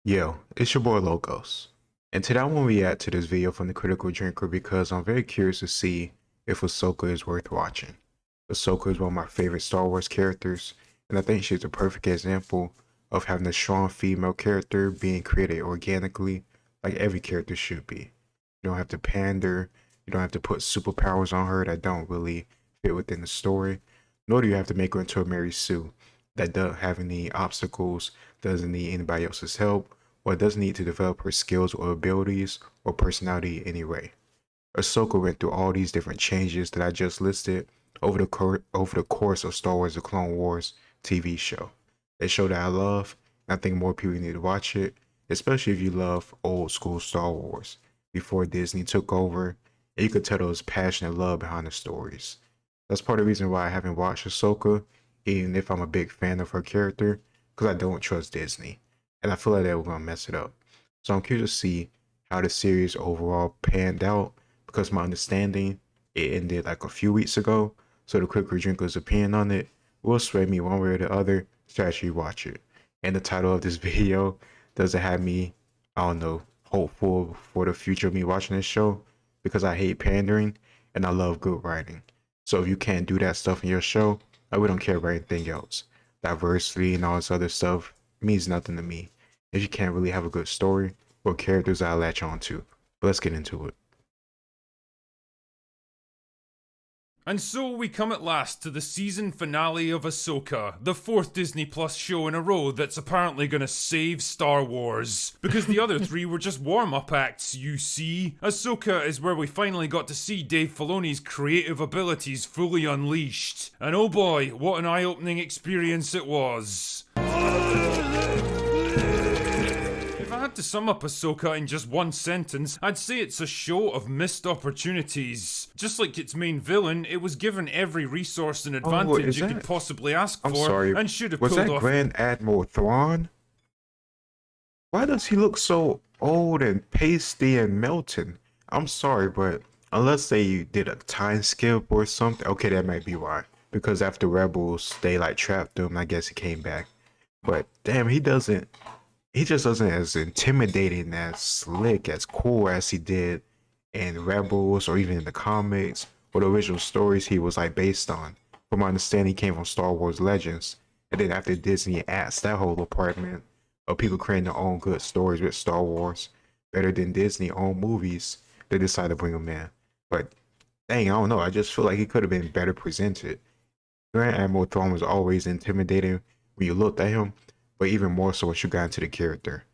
Yo, it's your boy Logos, and today I want to react to this video from the Critical Drinker because I'm very curious to see if Ahsoka is worth watching. Ahsoka is one of my favorite Star Wars characters, and I think she's a perfect example of having a strong female character being created organically like every character should be. You don't have to pander, you don't have to put superpowers on her that don't really fit within the story, nor do you have to make her into a Mary Sue that doesn't have any obstacles, doesn't need anybody else's help, or doesn't need to develop her skills or abilities or personality anyway. Ahsoka went through all these different changes that I just listed over the course of Star Wars: The Clone Wars TV show. A show that I love, and I think more people need to watch it, especially if you love old school Star Wars before Disney took over, and you could tell there was passion and love behind the stories. That's part of the reason why I haven't watched Ahsoka, even if I'm a big fan of her character, because I don't trust Disney, and I feel like they were gonna mess it up. So I'm curious to see how the series overall panned out, because my understanding it ended like a few weeks ago. So the Quick Drinker's opinion on it will sway me one way or the other to actually watch it. And the title of this video doesn't have me, I don't know, hopeful for the future of me watching this show, because I hate pandering and I love good writing. So if you can't do that stuff in your show, I really don't care about anything else. Diversity and all this other stuff means nothing to me if you can't really have a good story or characters I'll latch on to. But let's get into it. And so we come at last to the season finale of Ahsoka, the fourth Disney Plus show in a row that's apparently gonna save Star Wars. Because the other three were just warm-up acts, you see. Ahsoka is where we finally got to see Dave Filoni's creative abilities fully unleashed. And oh boy, what an eye-opening experience it was. If I had to sum up Ahsoka in just one sentence, I'd say it's a show of missed opportunities. Just like its main villain, it was given every resource and advantage it could possibly ask for, and should have was pulled that off. Grand Admiral Thrawn? Why does he look so old and pasty and melting? I'm sorry, but unless they did a time skip or something, okay, that might be why. Because after Rebels, they like trapped him. I guess he came back. But damn, he just doesn't as intimidating, as slick, as cool as he did in Rebels or even in the comics or the original stories he was like based on. From my understanding, he came from Star Wars Legends, and then after Disney axed that whole department of people creating their own good stories with Star Wars better than Disney owned movies, they decided to bring him in. But dang, I don't know. I just feel like he could have been better presented. Grand Admiral Thrawn was always intimidating when you looked at him, but even more so once you got into the character.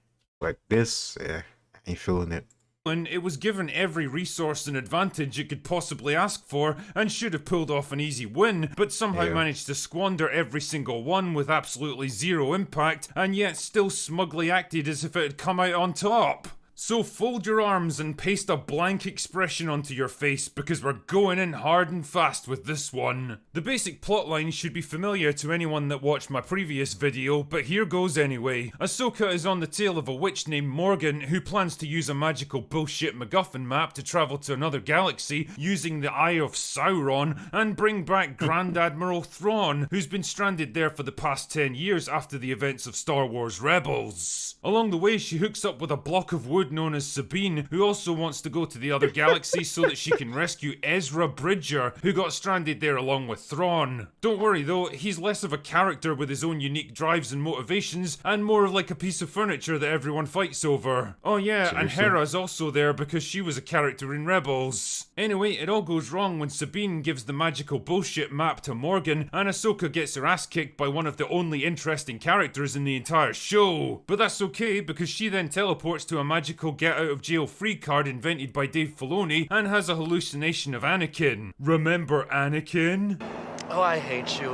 But this, I ain't feeling it. It was given every resource and advantage it could possibly ask for, and should have pulled off an easy win, but somehow managed to squander every single one with absolutely zero impact, and yet still smugly acted as if it had come out on top. So fold your arms and paste a blank expression onto your face, because we're going in hard and fast with this one. The basic plotline should be familiar to anyone that watched my previous video, but here goes anyway. Ahsoka is on the tail of a witch named Morgan who plans to use a magical bullshit MacGuffin map to travel to another galaxy using the Eye of Sauron and bring back Grand Admiral Thrawn, who's been stranded there for the past 10 years after the events of Star Wars Rebels. Along the way, she hooks up with a block of wood known as Sabine, who also wants to go to the other galaxy so that she can rescue Ezra Bridger, who got stranded there along with Thrawn. Don't worry though, he's less of a character with his own unique drives and motivations, and more of like a piece of furniture that everyone fights over. Oh yeah, seriously? And Hera's also there because she was a character in Rebels. Anyway, it all goes wrong when Sabine gives the magical bullshit map to Morgan, and Ahsoka gets her ass kicked by one of the only interesting characters in the entire show. But that's okay, because she then teleports to a magical get out of jail free card invented by Dave Filoni and has a hallucination of Anakin. Remember Anakin? Oh, I hate you.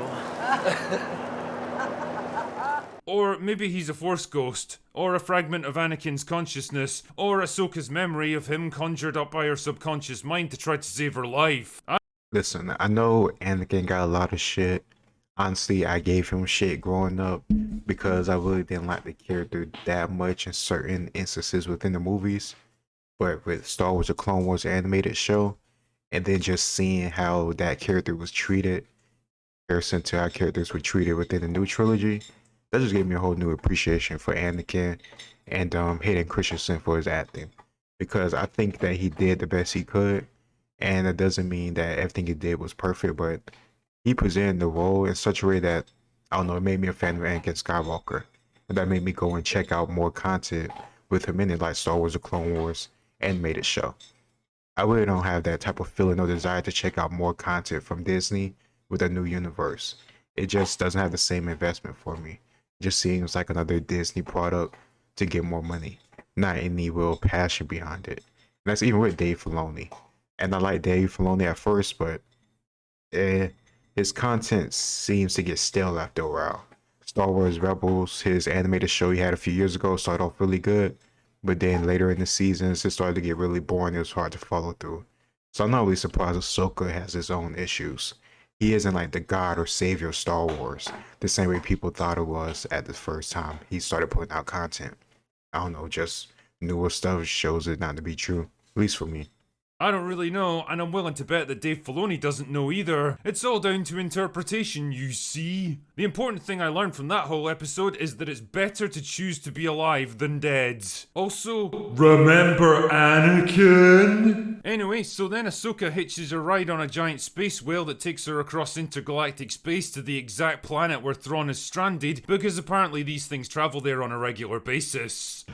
Or maybe he's a Force ghost, or a fragment of Anakin's consciousness, or Ahsoka's memory of him conjured up by her subconscious mind to try to save her life. Listen, I know Anakin got a lot of shit. Honestly, I gave him shit growing up because I really didn't like the character that much in certain instances within the movies. But with Star Wars: The Clone Wars animated show, and then just seeing how that character was treated, comparison to how characters were treated within the new trilogy, that just gave me a whole new appreciation for Anakin and Hayden Christensen for his acting, because I think that he did the best he could, and it doesn't mean that everything he did was perfect, but he presented the role in such a way that, I don't know, it made me a fan of Anakin Skywalker, and that made me go and check out more content with him in it, like Star Wars: The Clone Wars animated show. I really don't have that type of feeling or desire to check out more content from Disney with a new universe. It just doesn't have the same investment for me. It just seems like another Disney product to get more money, not any real passion behind it. And that's even with Dave Filoni. And I like Dave Filoni at first, but his content seems to get stale after a while. Star Wars Rebels, his animated show he had a few years ago, started off really good, but then later in the seasons, it started to get really boring. It was hard to follow through. So I'm not really surprised Ahsoka has his own issues. He isn't like the god or savior of Star Wars, the same way people thought it was at the first time he started putting out content. I don't know, just newer stuff shows it not to be true, at least for me. I don't really know, and I'm willing to bet that Dave Filoni doesn't know either. It's all down to interpretation, you see. The important thing I learned from that whole episode is that it's better to choose to be alive than dead. Also, remember Anakin? Anyway, so then Ahsoka hitches a ride on a giant space whale that takes her across intergalactic space to the exact planet where Thrawn is stranded, because apparently these things travel there on a regular basis.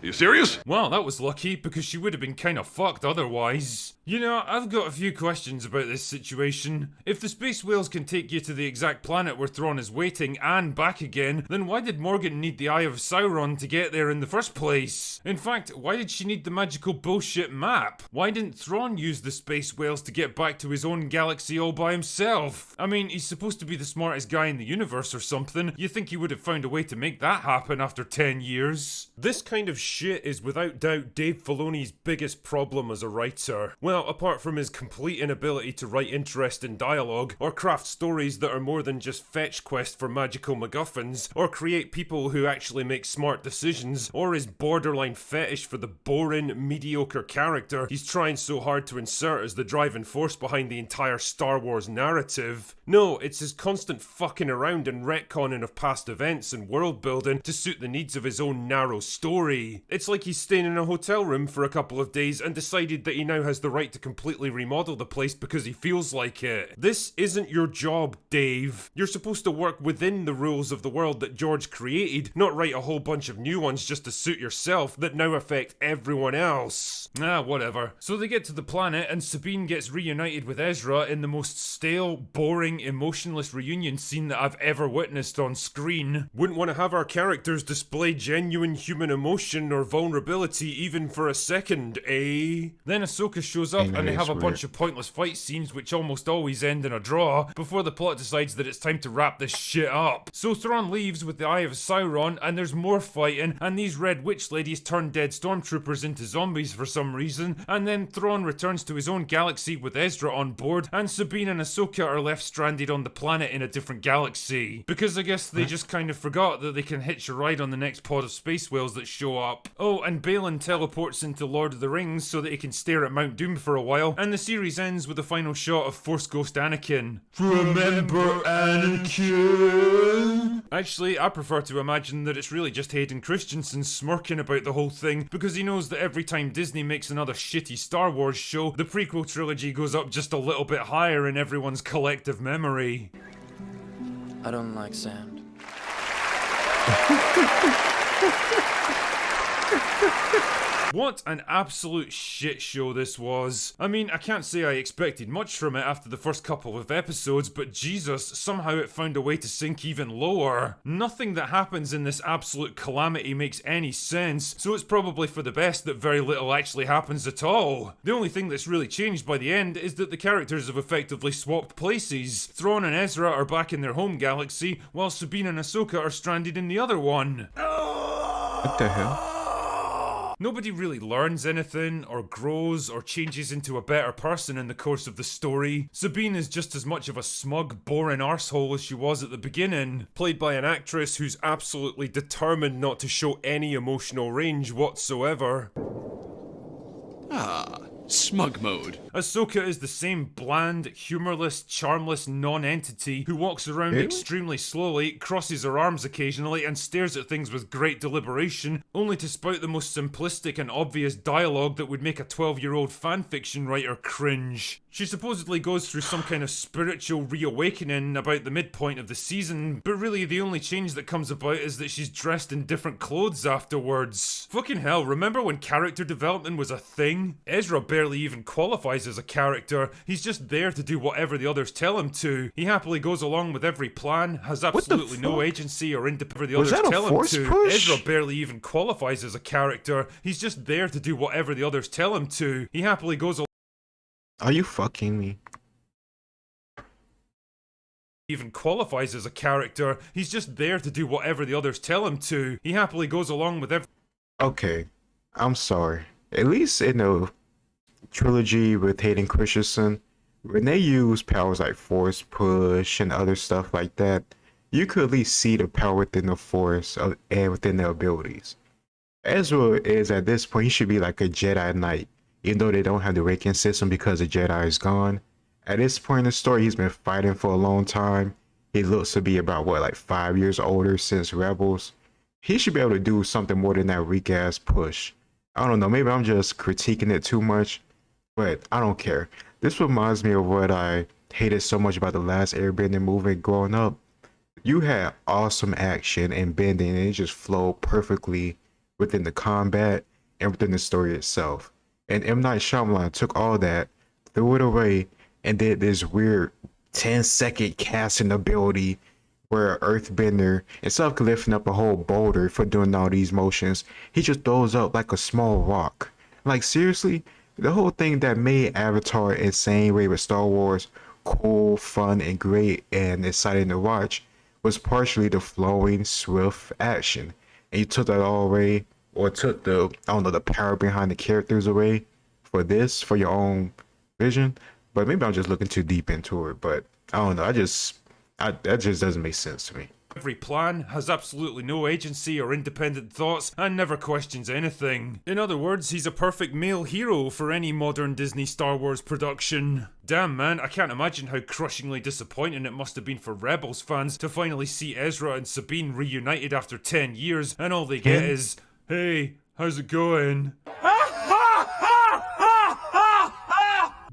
You serious? Well, that was lucky, because she would have been kinda fucked otherwise. You know, I've got a few questions about this situation. If the space whales can take you to the exact planet where Thrawn is waiting and back again, then why did Morgan need the Eye of Sauron to get there in the first place? In fact, why did she need the magical bullshit map? Why didn't Thrawn use the space whales to get back to his own galaxy all by himself? I mean, he's supposed to be the smartest guy in the universe or something. You'd think he would have found a way to make that happen after 10 years. This kind of shit is without doubt Dave Filoni's biggest problem as a writer. Well, apart from his complete inability to write interesting dialogue, or craft stories that are more than just fetch quest for magical MacGuffins, or create people who actually make smart decisions, or his borderline fetish for the boring, mediocre character he's trying so hard to insert as the driving force behind the entire Star Wars narrative. No, it's his constant fucking around and retconning of past events and world building to suit the needs of his own narrow story. It's like he's staying in a hotel room for a couple of days and decided that he now has the right to completely remodel the place because he feels like it. This isn't your job, Dave. You're supposed to work within the rules of the world that George created, not write a whole bunch of new ones just to suit yourself that now affect everyone else. Whatever. So they get to the planet and Sabine gets reunited with Ezra in the most stale, boring, emotionless reunion scene that I've ever witnessed on screen. Wouldn't want to have our characters display genuine human emotion or vulnerability even for a second, eh? Then Ahsoka shows up and they have a bunch of pointless fight scenes which almost always end in a draw before the plot decides that it's time to wrap this shit up. So Thrawn leaves with the Eye of Sauron and there's more fighting and these Red Witch ladies turn dead stormtroopers into zombies for some reason, and then Thrawn returns to his own galaxy with Ezra on board and Sabine and Ahsoka are left stranded on the planet in a different galaxy. Because I guess they just kind of forgot that they can hitch a ride on the next pod of space whales that show up. Oh, and Balin teleports into Lord of the Rings so that he can stare at Mount Doom for a while, and the series ends with a final shot of Force Ghost Anakin. Remember Anakin? Actually, I prefer to imagine that it's really just Hayden Christensen smirking about the whole thing, because he knows that every time Disney makes another shitty Star Wars show, the prequel trilogy goes up just a little bit higher in everyone's collective memory. I don't like sand. What an absolute shit show this was. I mean, I can't say I expected much from it after the first couple of episodes, but Jesus, somehow it found a way to sink even lower. Nothing that happens in this absolute calamity makes any sense, so it's probably for the best that very little actually happens at all. The only thing that's really changed by the end is that the characters have effectively swapped places. Thrawn and Ezra are back in their home galaxy, while Sabine and Ahsoka are stranded in the other one. What the hell? Nobody really learns anything, or grows, or changes into a better person in the course of the story. Sabine is just as much of a smug, boring arsehole as she was at the beginning, played by an actress who's absolutely determined not to show any emotional range whatsoever. Ah, Smug mode. Ahsoka is the same bland, humorless, charmless non-entity who walks around Really? extremely slowly, crosses her arms occasionally, and stares at things with great deliberation, only to spout the most simplistic and obvious dialogue that would make a 12-year-old fanfiction writer cringe. She supposedly goes through some kind of spiritual reawakening about the midpoint of the season, but really the only change that comes about is that she's dressed in different clothes afterwards. Fucking hell, remember when character development was a thing? Ezra barely even qualifies as a character, he's just there to do whatever the others tell him to. He happily goes along with every plan, has absolutely no fuck? agency or independence the Was others that a tell him force to. push? Ezra barely even qualifies as a character, he's just there to do whatever the others tell him to. He happily goes Are you fucking me? even qualifies as a character, he's just there to do whatever the others tell him to. He happily goes along with every Okay, I'm sorry. At least in the trilogy with Hayden Christensen, when they use powers like Force Push and other stuff like that, you could at least see the power within the Force and within their abilities. Ezra is at this point, he should be like a Jedi Knight, even though they don't have the ranking system because the Jedi is gone. At this point in the story, he's been fighting for a long time. He looks to be about what, like 5 years older since Rebels. He should be able to do something more than that weak ass push. I don't know, maybe I'm just critiquing it too much, but I don't care. This reminds me of what I hated so much about the last Airbender movie growing up. You had awesome action and bending, and it just flowed perfectly within the combat and within the story itself. And M. Night Shyamalan took all that, threw it away, and did this weird 10-second casting ability where Earthbender, instead of lifting up a whole boulder for doing all these motions, he just throws up like a small rock. Like seriously, the whole thing that made Avatar insane way with Star Wars cool, fun, and great and exciting to watch was partially the flowing, swift action. And you took that all away, or took the, I don't know, the power behind the characters away for this, for your own vision. But maybe I'm just looking too deep into it, but I don't know, that just doesn't make sense to me. Every plan, has absolutely no agency or independent thoughts, and never questions anything. In other words, he's a perfect male hero for any modern Disney Star Wars production. Damn man, I can't imagine how crushingly disappointing it must have been for Rebels fans to finally see Ezra and Sabine reunited after 10 years, and all they get is, hey, how's it going?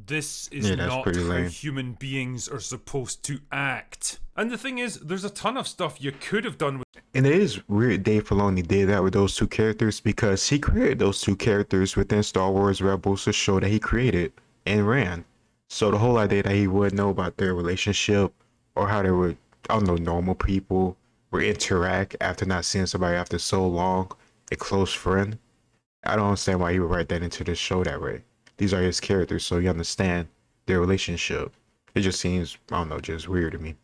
This is not how lame. human beings are supposed to act. And the thing is, there's a ton of stuff you could have done with. And it is weird Dave Filoni did that with those two characters, because he created those two characters within Star Wars Rebels to show that he created and ran. So the whole idea that he would know about their relationship, or how they would, I don't know, normal people would interact after not seeing somebody after so long, a close friend. I don't understand why he would write that into the show that way. These are his characters, so you understand their relationship. It just seems, I don't know, just weird to me.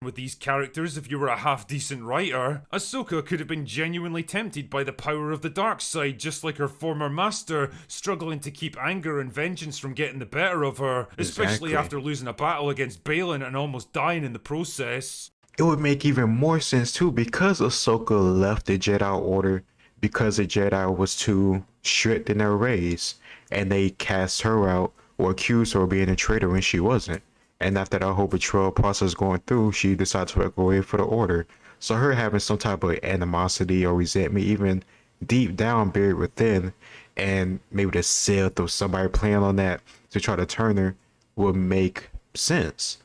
With these characters, if you were a half-decent writer, Ahsoka could have been genuinely tempted by the power of the dark side, just like her former master, struggling to keep anger and vengeance from getting the better of her, especially Exactly. after losing a battle against Balin and almost dying in the process. It would make even more sense too, because Ahsoka left the Jedi Order because the Jedi was too strict in their ways, and they cast her out or accused her of being a traitor when she wasn't. And after that whole betrayal process going through, she decided to work away for the Order. So her having some type of animosity or resentment, even deep down buried within, and maybe the Sith or somebody playing on that to try to turn her, would make sense.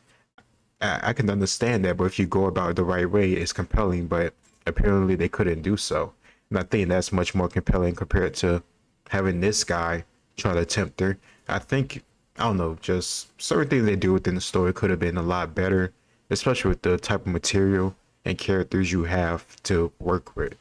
I can understand that, but if you go about it the right way, it's compelling, but apparently they couldn't do so. And I think that's much more compelling compared to having this guy try to tempt her. I think, I don't know, just certain things they do within the story could have been a lot better, especially with the type of material and characters you have to work with.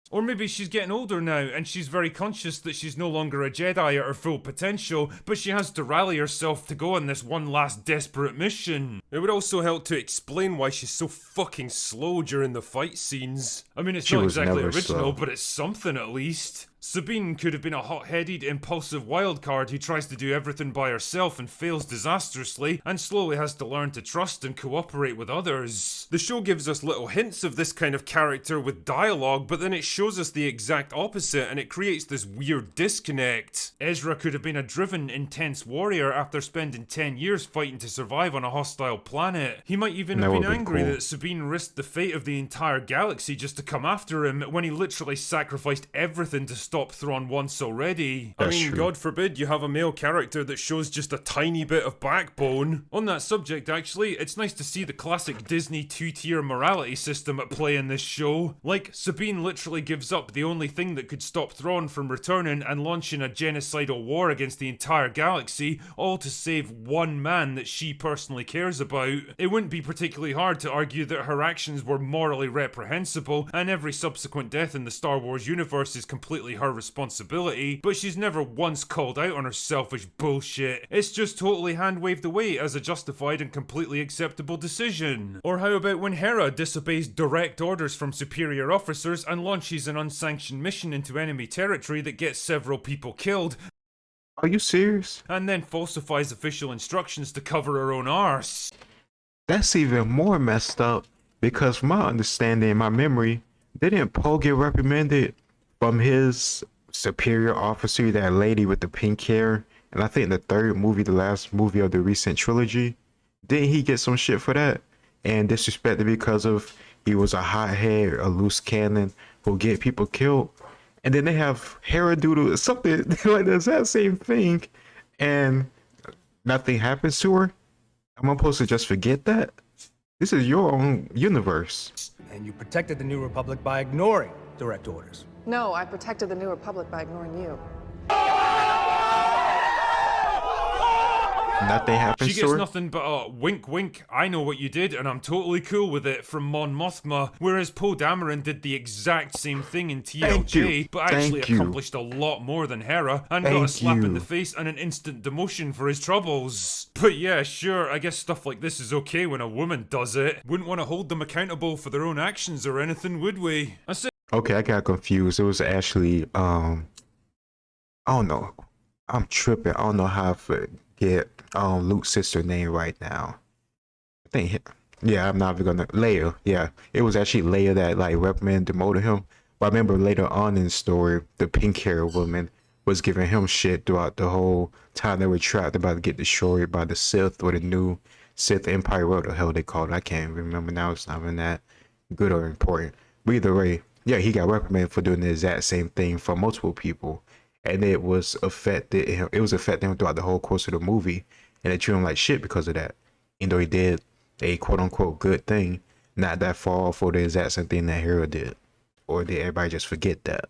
Or maybe she's getting older now, and she's very conscious that she's no longer a Jedi at her full potential, but she has to rally herself to go on this one last desperate mission. It would also help to explain why she's so fucking slow during the fight scenes. I mean, it's She not was exactly never original, slow. but it's something at least. Sabine could have been a hot-headed, impulsive wildcard who tries to do everything by herself and fails disastrously, and slowly has to learn to trust and cooperate with others. The show gives us little hints of this kind of character with dialogue, but then it shows us the exact opposite, and it creates this weird disconnect. Ezra could have been a driven, intense warrior after spending 10 years fighting to survive on a hostile planet. He might even have been angry that Sabine risked the fate of the entire galaxy just to come after him when he literally sacrificed everything to stop Thrawn once already. I mean, God forbid you have a male character that shows just a tiny bit of backbone. On that subject, actually, it's nice to see the classic Disney two-tier morality system at play in this show. Like, Sabine literally gives up the only thing that could stop Thrawn from returning and launching a genocidal war against the entire galaxy, all to save one man that she personally cares about. It wouldn't be particularly hard to argue that her actions were morally reprehensible, and every subsequent death in the Star Wars universe is completely her responsibility, but she's never once called out on her selfish bullshit. It's just totally hand-waved away as a justified and completely acceptable decision. Or how about when Hera disobeys direct orders from superior officers and launches an unsanctioned mission into enemy territory that gets several people killed, Are you serious? and then falsifies official instructions to cover her own arse? That's even more messed up, because from my understanding and my memory, didn't Poe get reprimanded from his superior officer, that lady with the pink hair? And I think the third movie, the last movie of the recent trilogy, didn't he get some shit for that? And disrespected because of he was a hothead, a loose cannon who'll get people killed. And then they have Hera do something like the exact same thing, and nothing happens to her. Am I supposed to just forget that? This is your own universe. And you protected the New Republic by ignoring direct orders. No, I protected the New Republic by ignoring you. Nothing happens She to gets her. nothing but a wink wink, I know what you did and I'm totally cool with it from Mon Mothma, whereas Poe Dameron did the exact same thing in TLJ, but actually accomplished a lot more than Hera, and got a slap in the face and an instant demotion for his troubles. But yeah, sure, I guess stuff like this is okay when a woman does it. Wouldn't want to hold them accountable for their own actions or anything, would we? Okay, I got confused. It was actually I don't know. I'm tripping. I don't know how to forget Luke's sister name right now. I think, yeah, I'm not even gonna. Leia. Yeah, it was actually Leia that like reprimanded, demoted him. But I remember later on in the story, the pink hair woman was giving him shit throughout the whole time they were trapped, about to get destroyed by the Sith, or the new Sith Empire, what the hell they called it. I can't remember now. It's not even that good or important. But either way, yeah, he got reprimanded for doing the exact same thing for multiple people, and it was affected him. It was affecting him throughout the whole course of the movie, and they treated him like shit because of that. Even though he did a quote unquote good thing, not that far off for the exact same thing that Hera did. Or did everybody just forget that?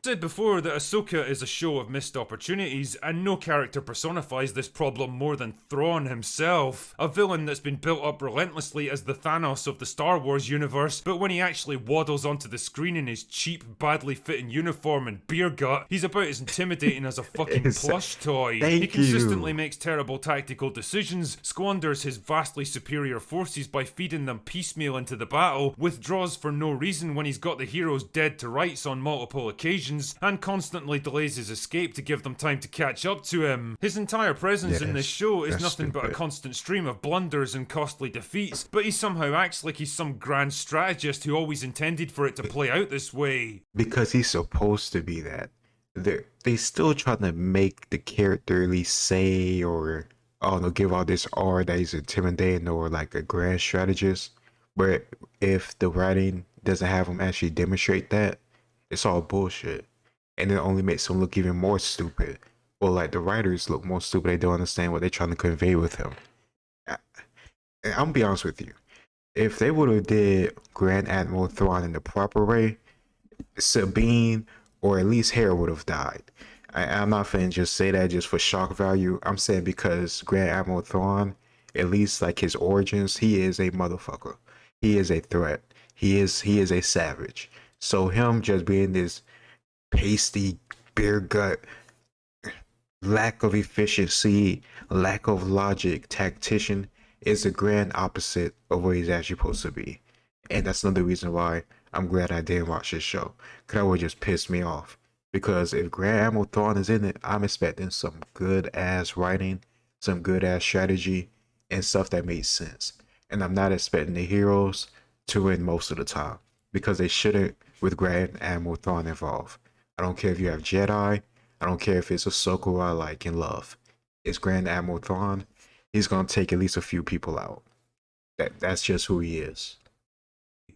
Said before that Ahsoka is a show of missed opportunities, and no character personifies this problem more than Thrawn himself, a villain that's been built up relentlessly as the Thanos of the Star Wars universe, but when he actually waddles onto the screen in his cheap, badly fitting uniform and beer gut, he's about as intimidating as a fucking plush toy. He consistently makes terrible tactical decisions, squanders his vastly superior forces by feeding them piecemeal into the battle, withdraws for no reason when he's got the heroes dead to rights on multiple occasions, and constantly delays his escape to give them time to catch up to him. His entire presence in this show is nothing but a constant stream of blunders and costly defeats, but he somehow acts like he's some grand strategist who always intended for it to play out this way. Because he's supposed to be that. They still trying to make the character at least say, or I don't know, give all this aura that he's intimidating or like a grand strategist. But if the writing doesn't have him actually demonstrate that, it's all bullshit, and it only makes him look even more stupid. Or like the writers look more stupid. They don't understand what they're trying to convey with him. I'm gonna be honest with you. If they would have did Grand Admiral Thrawn in the proper way, Sabine or at least Hera would have died. I'm not finna just say that just for shock value. I'm saying because Grand Admiral Thrawn, at least like his origins, he is a motherfucker. He is a threat. He is a savage. So him just being this pasty, beer gut, lack of efficiency, lack of logic, tactician is the grand opposite of what he's actually supposed to be. And that's another reason why I'm glad I didn't watch this show. Because that would just piss me off. Because if Grand Admiral Thrawn is in it, I'm expecting some good ass writing, some good ass strategy, and stuff that makes sense. And I'm not expecting the heroes to win most of the time because they shouldn't with Grand Admiral Thrawn involved. I don't care if you have Jedi. I don't care if it's Ahsoka I like and love. It's Grand Admiral Thrawn. He's gonna take at least a few people out. That's just who he is.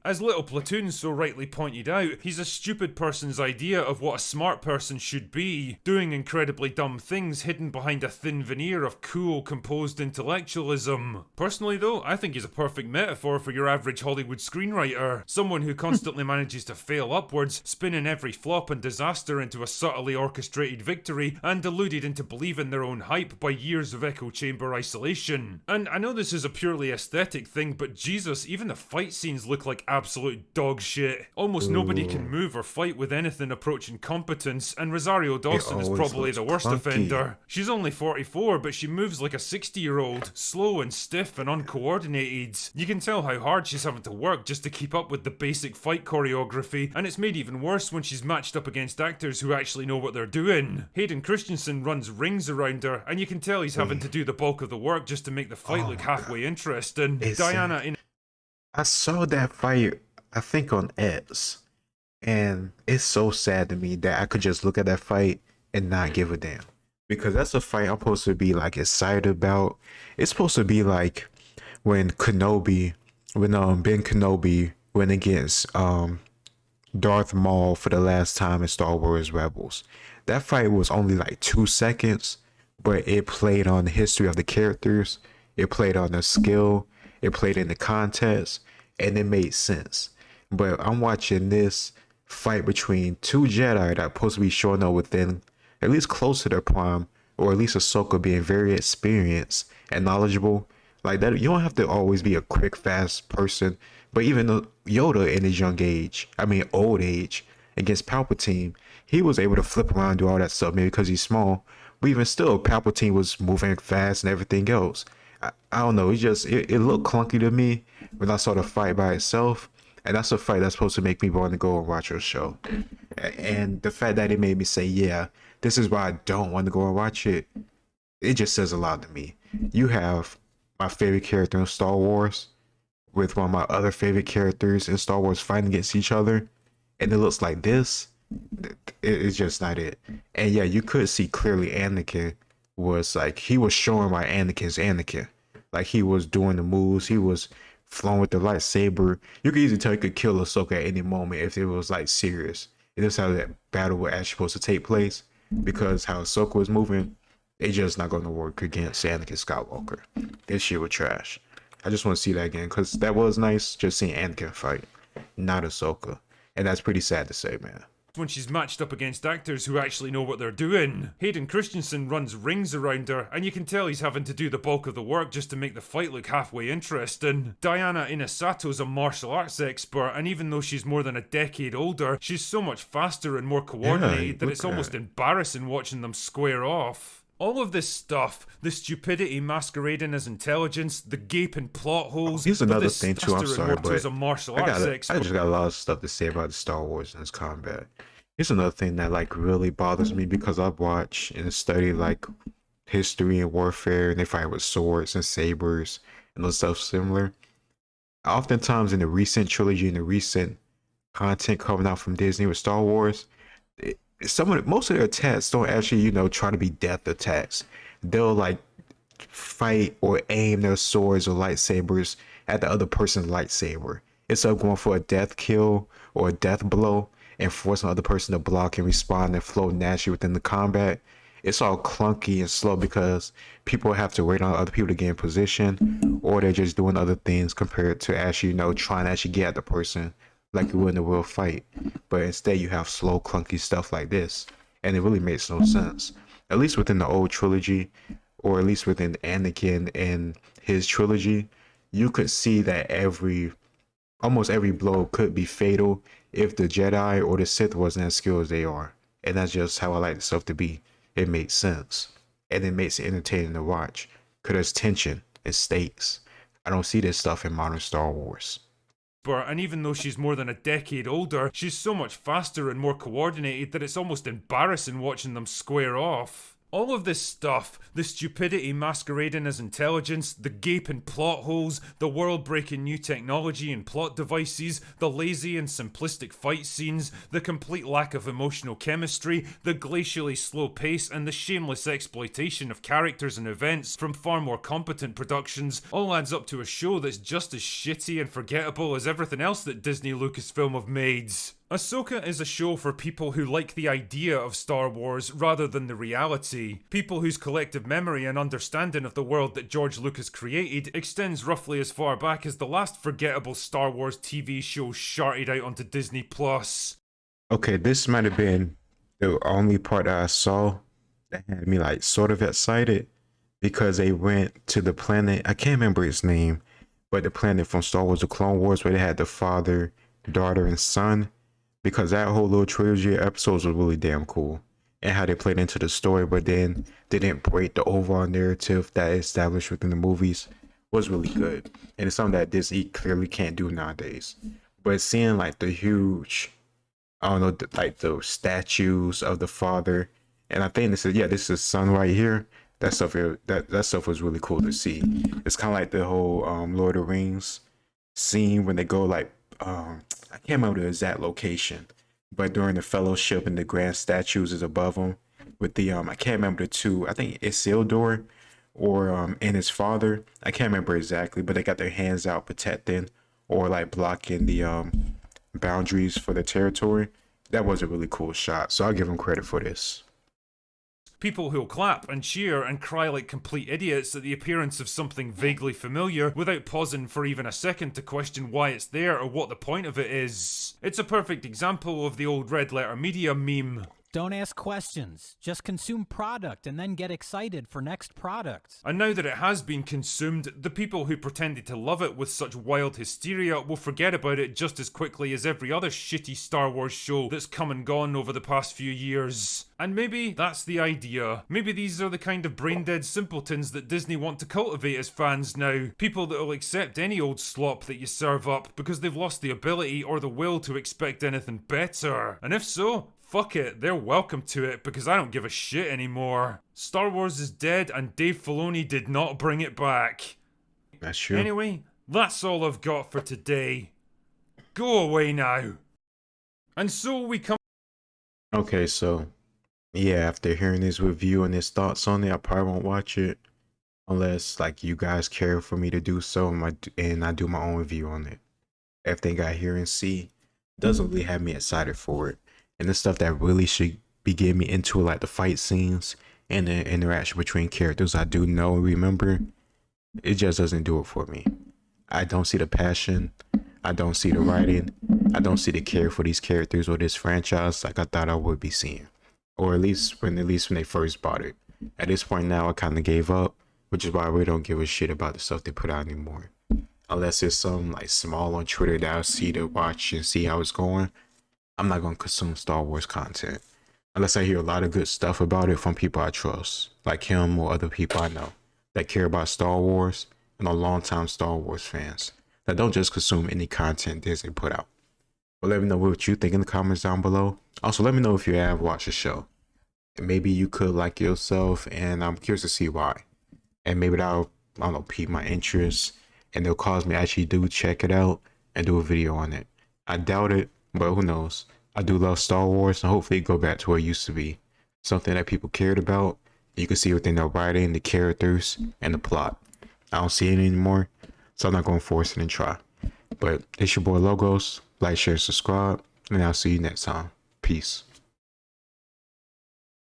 As Little Platoon so rightly pointed out, he's a stupid person's idea of what a smart person should be, doing incredibly dumb things hidden behind a thin veneer of cool, composed intellectualism. Personally though, I think he's a perfect metaphor for your average Hollywood screenwriter, someone who constantly manages to fail upwards, spinning every flop and disaster into a subtly orchestrated victory, and deluded into believing their own hype by years of echo chamber isolation. And I know this is a purely aesthetic thing, but Jesus, even the fight scenes look like absolute dog shit. Almost nobody can move or fight with anything approaching competence, and Rosario Dawson is probably the worst offender. She's only 44, but she moves like a 60-year-old, slow and stiff and uncoordinated. You can tell how hard she's having to work just to keep up with the basic fight choreography, and it's made even worse when she's matched up against actors who actually know what they're doing. Hayden Christensen runs rings around her, and you can tell he's having to do the bulk of the work just to make the fight look halfway interesting. Diana in I saw that fight, I think on X, and it's so sad to me that I could just look at that fight and not give a damn. Because that's a fight I'm supposed to be like excited about. It's supposed to be like when Ben Kenobi went against Darth Maul for the last time in Star Wars Rebels. That fight was only like 2 seconds, but it played on the history of the characters, it played on their skill, it played in the context, and it made sense. But I'm watching this fight between two Jedi that are supposed to be showing up within at least close to their prime, or at least Ahsoka being very experienced and knowledgeable. Like that, you don't have to always be a quick, fast person. But even Yoda in his old age, against Palpatine, he was able to flip around and do all that stuff, maybe because he's small. But even still, Palpatine was moving fast and everything else. I don't know, it looked clunky to me when I saw the fight by itself, and that's a fight that's supposed to make me want to go and watch a show. And the fact that it made me say, yeah, this is why I don't want to go and watch it, it just says a lot to me. You have my favorite character in Star Wars with one of my other favorite characters in Star Wars fighting against each other, and it looks like this. It's just not it. And yeah, you could see clearly Anakin was like, he was showing why Anakin's Anakin. Like, he was doing the moves, he was flowing with the lightsaber. You could easily tell he could kill Ahsoka at any moment if it was like serious. And this is how that battle was actually supposed to take place, because how Ahsoka was moving, it's just not going to work against Anakin Skywalker. This shit was trash. I just want to see that again, because that was nice, just seeing Anakin fight, not Ahsoka. And that's pretty sad to say, man. when she's matched up against actors who actually know what they're doing. Hayden Christensen runs rings around her, and you can tell he's having to do the bulk of the work just to make the fight look halfway interesting. Diana Inosato's a martial arts expert, and even though she's more than a decade older, she's so much faster and more coordinated that it's almost embarrassing watching them square off. All of this stuff, the stupidity masquerading as intelligence, the gaping plot holes. Here's another thing too, I'm sorry, but I just got a lot of stuff to say about the Star Wars and its combat. Here's another thing that like really bothers me, because I've watched and studied like history and warfare, and they fight with swords and sabers and those stuff similar. Oftentimes in the recent trilogy and the recent content coming out from Disney with Star Wars, most of their attacks don't actually, try to be death attacks. They'll like fight or aim their swords or lightsabers at the other person's lightsaber instead of going for a death kill or a death blow and forcing the other person to block and respond and flow naturally within the combat. It's all clunky and slow because people have to wait on other people to get in position, or they're just doing other things compared to actually, trying to actually get at the person like you would in a real fight. But instead you have slow, clunky stuff like this, and it really makes no sense. At least within the old trilogy, or at least within Anakin and his trilogy, you could see that almost every blow could be fatal if the Jedi or the Sith wasn't as skilled as they are. And that's just how I like the stuff to be. It makes sense, and it makes it entertaining to watch because there's tension and stakes. I don't see this stuff in modern Star Wars. And even though she's more than a decade older, she's so much faster and more coordinated that it's almost embarrassing watching them square off. All of this stuff, the stupidity masquerading as intelligence, the gaping plot holes, the world-breaking new technology and plot devices, the lazy and simplistic fight scenes, the complete lack of emotional chemistry, the glacially slow pace, and the shameless exploitation of characters and events from far more competent productions all adds up to a show that's just as shitty and forgettable as everything else that Disney Lucasfilm have made. Ahsoka is a show for people who like the idea of Star Wars rather than the reality. People whose collective memory and understanding of the world that George Lucas created extends roughly as far back as the last forgettable Star Wars TV show sharted out onto Disney+. Okay, this might have been the only part that I saw that had me like sort of excited, because they went to the planet, I can't remember its name, but the planet from Star Wars: The Clone Wars, where they had the father, daughter, and son. Because that whole little trilogy of episodes was really damn cool, and how they played into the story, but then they didn't break the overall narrative that established within the movies was really good. And it's something that Disney clearly can't do nowadays. But seeing like the huge, I don't know, like the statues of the father, and I think this is his son right here. That stuff was really cool to see. It's kind of like the whole Lord of the Rings scene when they go like I can't remember the exact location, but during the fellowship and the grand statues is above them with the I can't remember the two, I think Isildur or and his father, I can't remember exactly, but they got their hands out protecting or like blocking the boundaries for the territory. That was a really cool shot, so I'll give them credit for this. People who'll clap and cheer and cry like complete idiots at the appearance of something vaguely familiar without pausing for even a second to question why it's there or what the point of it is. It's a perfect example of the old red letter media meme. Don't ask questions. Just consume product and then get excited for next product. And now that it has been consumed, the people who pretended to love it with such wild hysteria will forget about it just as quickly as every other shitty Star Wars show that's come and gone over the past few years. And maybe that's the idea. Maybe these are the kind of brain-dead simpletons that Disney want to cultivate as fans now. People that will accept any old slop that you serve up because they've lost the ability or the will to expect anything better. And if so, fuck it, they're welcome to it because I don't give a shit anymore. Star Wars is dead and Dave Filoni did not bring it back. That's true. Anyway, that's all I've got for today. Go away now. And so we come... Okay, so yeah, after hearing his review and his thoughts on it, I probably won't watch it unless like you guys care for me to do so, and I do my own review on it. Everything I hear and see doesn't really have me excited for it. And the stuff that really should be getting me into it, like the fight scenes and the interaction between characters I do know and remember, it just doesn't do it for me. I don't see the passion. I don't see the writing. I don't see the care for these characters or this franchise like I thought I would be seeing. Or at least when they first bought it. At this point now, I kind of gave up, which is why I really don't give a shit about the stuff they put out anymore. Unless it's some like small on Twitter that I'll see to watch and see how it's going. I'm not going to consume Star Wars content unless I hear a lot of good stuff about it from people I trust, like him or other people I know that care about Star Wars and are longtime Star Wars fans that don't just consume any content Disney put out. But let me know what you think in the comments down below. Also, let me know if you have watched the show. And maybe you could like yourself, and I'm curious to see why. And maybe that'll, I don't know, pique my interest, and it'll cause me to actually do check it out and do a video on it. I doubt it, but who knows. I do love Star Wars, and hopefully go back to where it used to be. Something that people cared about. You can see within the writing, the characters, and the plot. I don't see it anymore, so I'm not going to force it and try. But it's your boy Logos. Like, share, subscribe, and I'll see you next time. Peace.